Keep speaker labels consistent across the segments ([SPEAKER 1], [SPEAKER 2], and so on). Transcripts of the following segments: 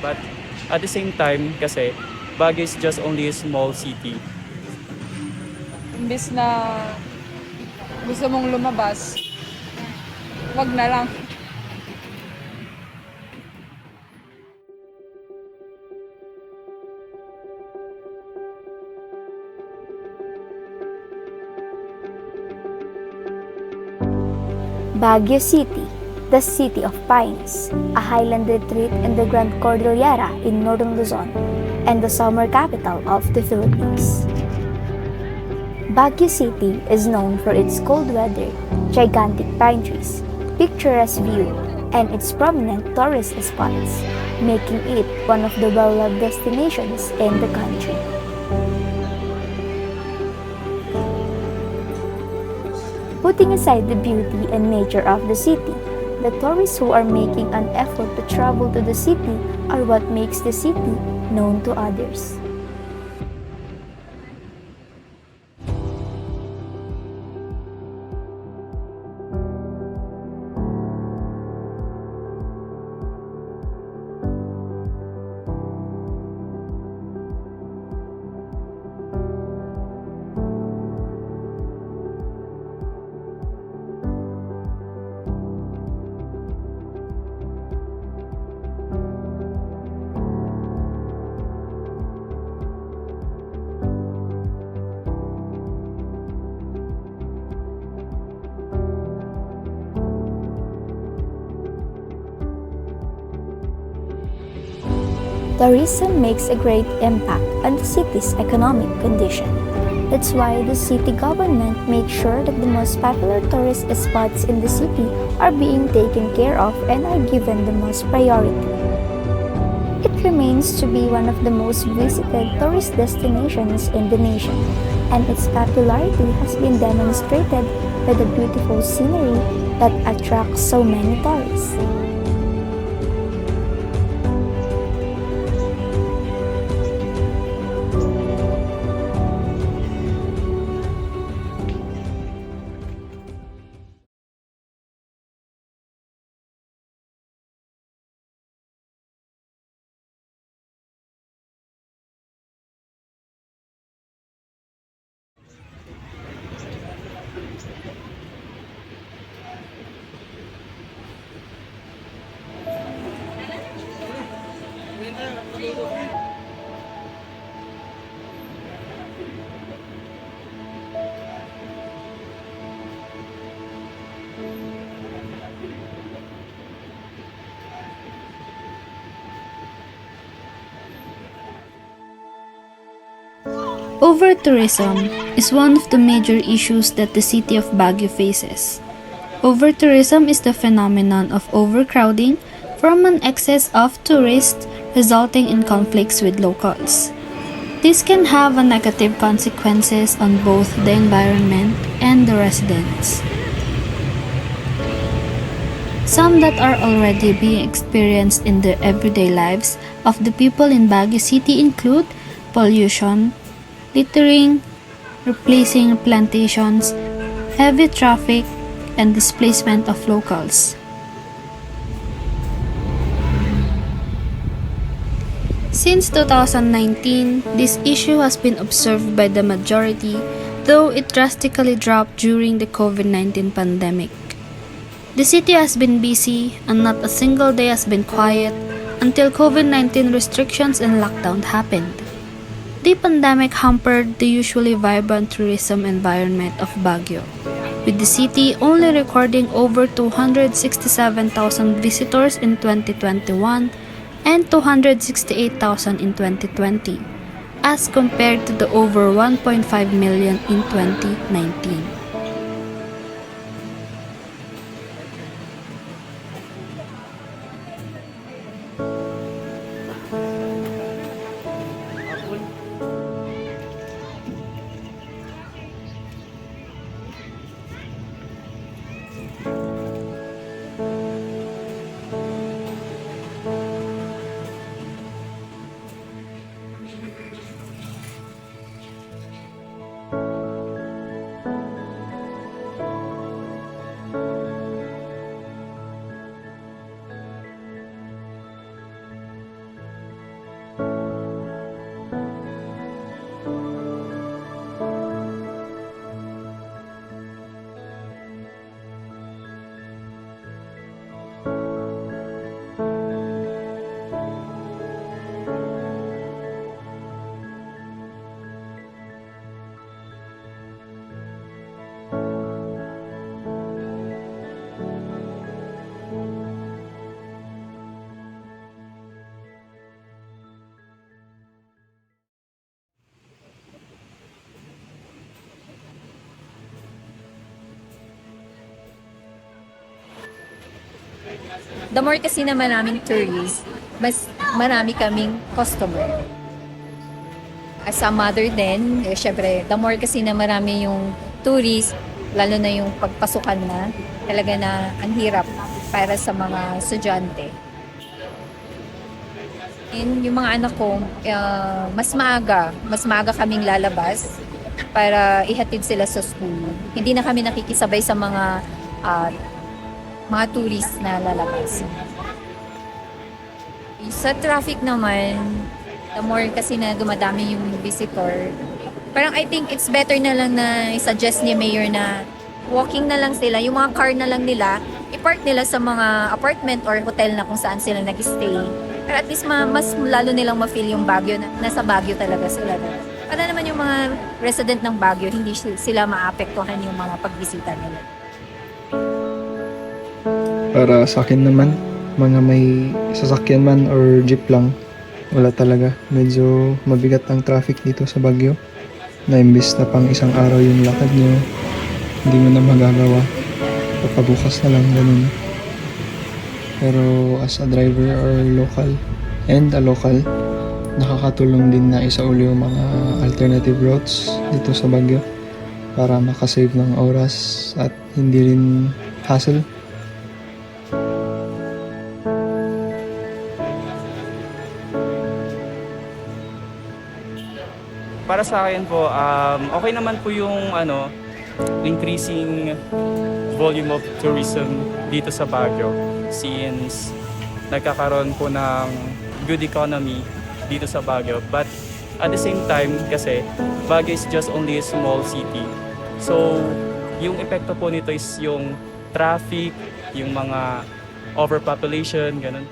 [SPEAKER 1] But at the same time, kasi Baguio is just only a small city.
[SPEAKER 2] Imbis na gusto mong lumabas, wag na lang.
[SPEAKER 3] Baguio City, the City of Pines, a highland retreat in the Grand Cordillera in northern Luzon, and the summer capital of the Philippines. Baguio City is known for its cold weather, gigantic pine trees, picturesque view, and its prominent tourist spots, making it one of the well-loved destinations in the country. Putting aside the beauty and nature of the city, the tourists who are making an effort to travel to the city are what makes the city known to others. Tourism makes a great impact on the city's economic condition. That's why the city government makes sure that the most popular tourist spots in the city are being taken care of and are given the most priority. It remains to be one of the most visited tourist destinations in the nation, and its popularity has been demonstrated by the beautiful scenery that attracts so many tourists.
[SPEAKER 4] Overtourism is one of the major issues that the city of Baguio faces. Overtourism is the phenomenon of overcrowding from an excess of tourists resulting in conflicts with locals. This can have a negative consequences on both the environment and the residents. Some that are already being experienced in the everyday lives of the people in Baguio City include pollution, littering, replacing plantations, heavy traffic, and displacement of locals. Since 2019, this issue has been observed by the majority, though it drastically dropped during the COVID-19 pandemic. The city has been busy and not a single day has been quiet until COVID-19 restrictions and lockdown happened. The pandemic hampered the usually vibrant tourism environment of Baguio, with the city only recording over 267,000 visitors in 2021 and 268,000 in 2020, as compared to the over 1.5 million in 2019.
[SPEAKER 5] The more kasi na maraming tourists, mas marami kaming customer. As a mother din, syempre, the more kasi na marami yung tourists, lalo na yung pagpasukan na, talaga na ang hirap para sa mga estudyante. Yung mga anak ko, mas maaga kaming lalabas para ihatid sila sa school. Hindi na kami nakikisabay sa mga tourist na lalabas. Sa traffic naman, the more kasi na dumadami yung visitor, parang I think it's better na lang na i-suggest ni Mayor na walking na lang sila, yung mga car na lang nila, i-park nila sa mga apartment or hotel na kung saan sila nag-stay. Pero at least mas lalo nilang ma-feel yung Baguio, na nasa Baguio talaga sila. Para naman yung mga resident ng Baguio, hindi sila maapektuhan yung mga pagbisita nila.
[SPEAKER 6] Para sa akin naman, mga may sasakyan man or jeep lang, wala talaga. Medyo mabigat ang traffic dito sa Baguio. Na imbis na pang isang araw yung lakad nyo, hindi mo na magagawa. Papabukas na lang, ganun. Pero as a driver or local, nakakatulong din na isauli yung mga alternative routes dito sa Baguio para makasave ng oras at hindi rin hassle.
[SPEAKER 1] Para sa akin po, okay naman po yung increasing volume of tourism dito sa Baguio since nagkakaroon po ng good economy dito sa Baguio. But at the same time kasi Baguio is just only a small city. So yung epekto po nito is yung traffic, yung mga overpopulation, ganun.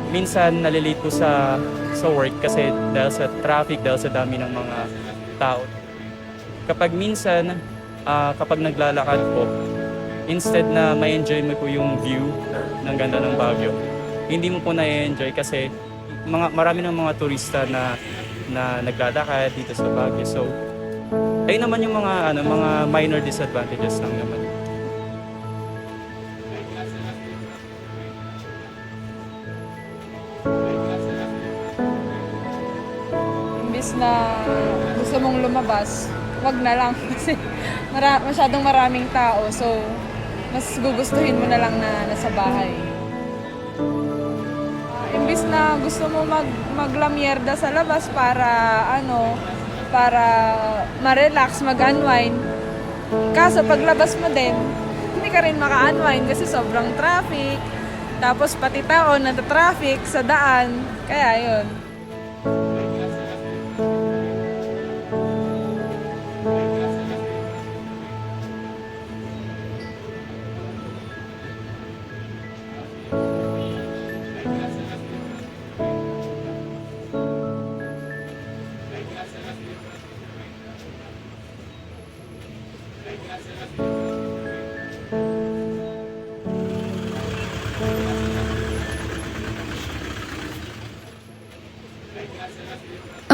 [SPEAKER 1] Minsan nalilate po sa work kasi dahil sa traffic, dahil sa dami ng mga tao. Kapag minsan, kapag naglalakad po, instead na ma-enjoy mo po yung view ng ganda ng Baguio, hindi mo po na-enjoy kasi marami ng mga turista na naglalakad dito sa Baguio. So, ayun naman yung mga minor disadvantages lang naman.
[SPEAKER 2] Imbis na gusto mong lumabas, wag na lang kasi masyadong maraming tao. So, mas gugustuhin mo na lang na nasa bahay. Imbis na gusto mo maglamierda sa labas para ma-relax, mag-unwind. Kaso paglabas mo din, hindi ka rin maka-unwind kasi sobrang traffic. Tapos pati tao na traffic sa daan. Kaya yun.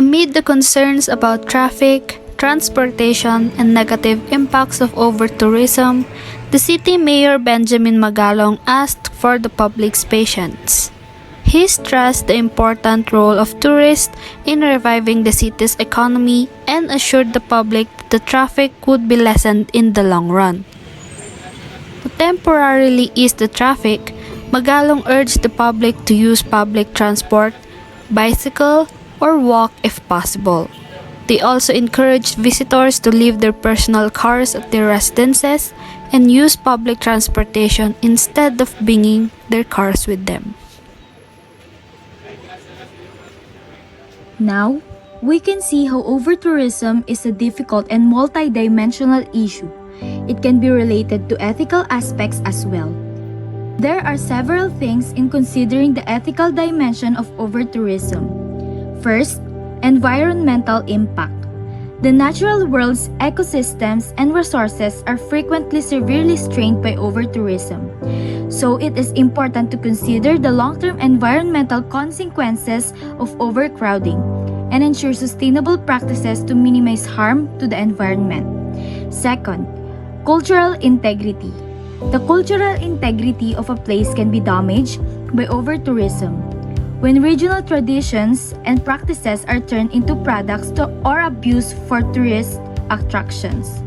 [SPEAKER 4] Amid the concerns about traffic, transportation, and negative impacts of over-tourism, the city mayor Benjamin Magalong asked for the public's patience. He stressed the important role of tourists in reviving the city's economy and assured the public that the traffic would be lessened in the long run. To temporarily ease the traffic, Magalong urged the public to use public transport, bicycle, or walk if possible. They also encouraged visitors to leave their personal cars at their residences and use public transportation instead of bringing their cars with them.
[SPEAKER 7] Now, we can see how overtourism is a difficult and multidimensional issue. It can be related to ethical aspects as well. There are several things in considering the ethical dimension of overtourism. First, environmental impact. The natural world's ecosystems and resources are frequently severely strained by overtourism. So it is important to consider the long-term environmental consequences of overcrowding and ensure sustainable practices to minimize harm to the environment. Second, cultural integrity. The cultural integrity of a place can be damaged by over-tourism. When regional traditions and practices are turned into products or abused for tourist attractions,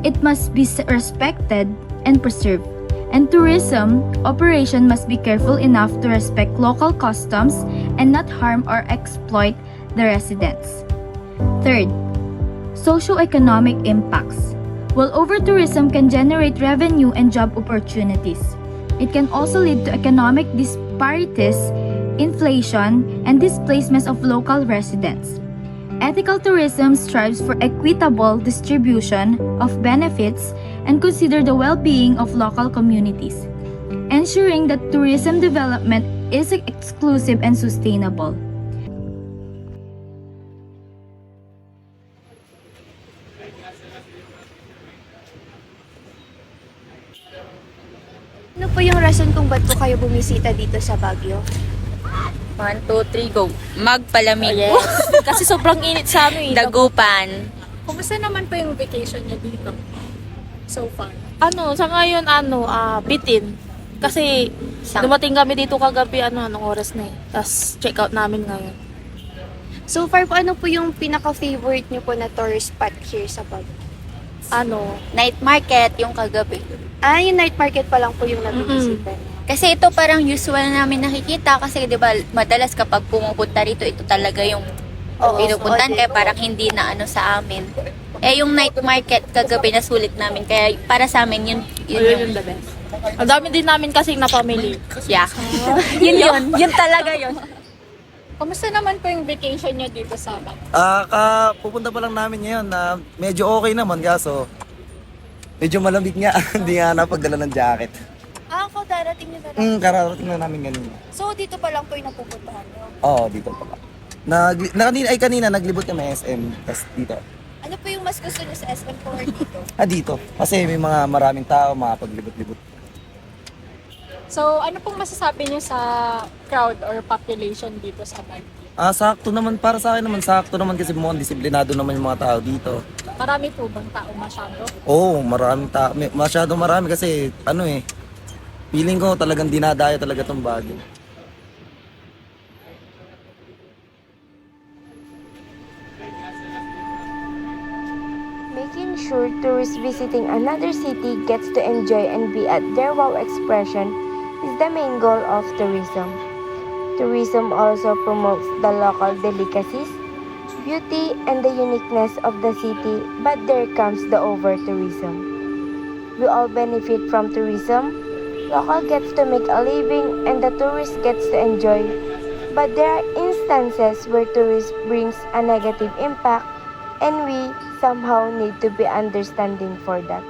[SPEAKER 7] it must be respected and preserved. And tourism operation must be careful enough to respect local customs and not harm or exploit the residents. Third, socio-economic impacts. While over-tourism can generate revenue and job opportunities, it can also lead to economic disparities, inflation, and displacements of local residents. Ethical tourism strives for equitable distribution of benefits and consider the well-being of local communities, ensuring that tourism development is exclusive and sustainable.
[SPEAKER 3] Ano po yung rason kung ba't po kayo bumisita dito sa Baguio?
[SPEAKER 8] 1, 2, 3, go. Magpalamig.
[SPEAKER 9] Yes. Kasi sobrang init sa amin.
[SPEAKER 8] Dagupan.
[SPEAKER 2] Kumusta naman po yung vacation niya dito? So far.
[SPEAKER 9] Sa ngayon, bitin. Kasi dumating kami dito kagabi, anong oras na eh. Tapos check out namin ngayon.
[SPEAKER 3] So far po, ano po yung pinaka-favorite niyo po na tourist spot here sa Baguio?
[SPEAKER 8] Night market yung kagabi.
[SPEAKER 3] Yung night market pa lang po yung nabibisita.
[SPEAKER 8] Kasi ito parang usual namin nakikita kasi 'di ba madalas kapag pumupunta rito ito talaga yung pinupuntahan kaya parang hindi na sa amin. Yung night market kagabi na sulit namin kaya para sa amin yun yung
[SPEAKER 9] the best. Ang dami din namin kasing napamili.
[SPEAKER 8] yeah. yun talaga yun.
[SPEAKER 2] Kumusta naman po yung vacation niya dito sa Baguio?
[SPEAKER 10] Pupunta pa lang namin ngayon na medyo okay naman kaso medyo malamig nga. Hindi nga napagdala ng jacket.
[SPEAKER 3] Ako, darating niyo darating.
[SPEAKER 10] Kararating na namin ganun.
[SPEAKER 3] So, dito pa lang po yung napupuntahan niyo?
[SPEAKER 10] Oo, dito pa. Kanina naglibot kami SM, tapos dito.
[SPEAKER 3] Ano po yung mas gusto niyo sa SM or dito?
[SPEAKER 10] Dito. Kasi may maraming tao, makapaglibot-libot.
[SPEAKER 2] So, ano pong masasabi niyo sa crowd or population dito sa Baguio?
[SPEAKER 10] Sakto naman, para sa akin naman, sakto naman kasi mukhang disiplinado naman yung mga tao dito.
[SPEAKER 2] Marami po bang tao masyado?
[SPEAKER 10] Oo, maraming tao. Masyado marami kasi, feeling ko talagang dinadaya talaga tong Baguio.
[SPEAKER 3] Making sure tourists visiting another city gets to enjoy and be at their wow expression is the main goal of tourism. Tourism also promotes the local delicacies, beauty, and the uniqueness of the city, but there comes the over-tourism. We all benefit from tourism. Local gets to make a living and the tourist gets to enjoy. But there are instances where tourism brings a negative impact and we somehow need to be understanding for that.